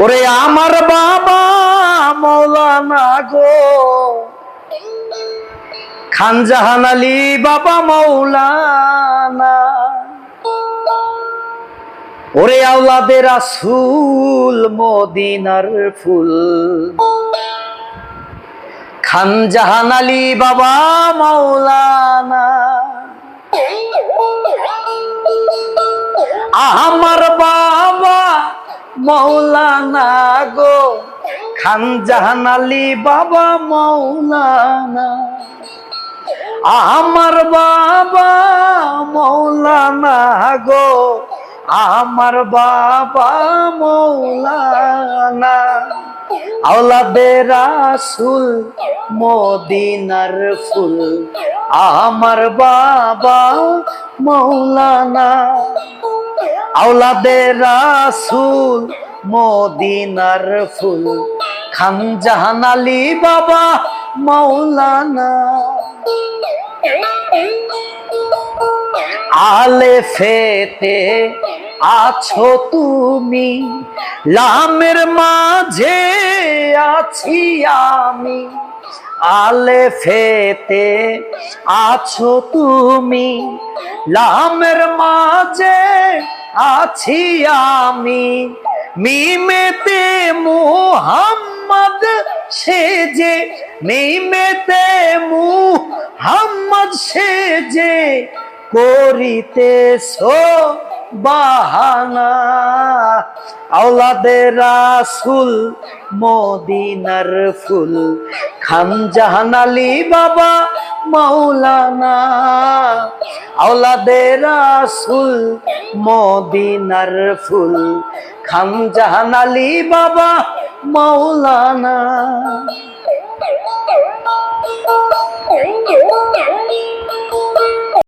ওরে আমার বাবা মৌলানা গো, খান জাহান আলী বাবা মৌলানা। ওরে আওলাদে রাসূল মদিনার ফুল, খান জাহান আলী বাবা মৌলানা। আমার বাবা মৌলানা গো, খান জাহান আলী বাবা মৌলানা। আমার বাবা মৌলানা গো, আমার বাবা মৌলানা। আওলাদে রাসূল মদিনার ফুল, আমার বাবা মৌলানা। আওলাদে রাসূল মদিনার ফুল, খান জাহান আলী বাবা মৌলানা। আলেফেতে আছো তুমি, লামের মাঝে আছি আমি। আলেফেতে আছো তুমি, লামের মাঝে আছি আমি। মিমেতে মুহাম্মদ সেজে, মিমেতে মুহাম্মদ সেজে করিতেছো বাহানা। আওলাদে রাসূল মদিনার ফুল, খান জাহান আলী বাবা মৌলানা। আওলাদে রাসূল মদিনার ফুল, খান জাহান আলী বাবা মৌলানা।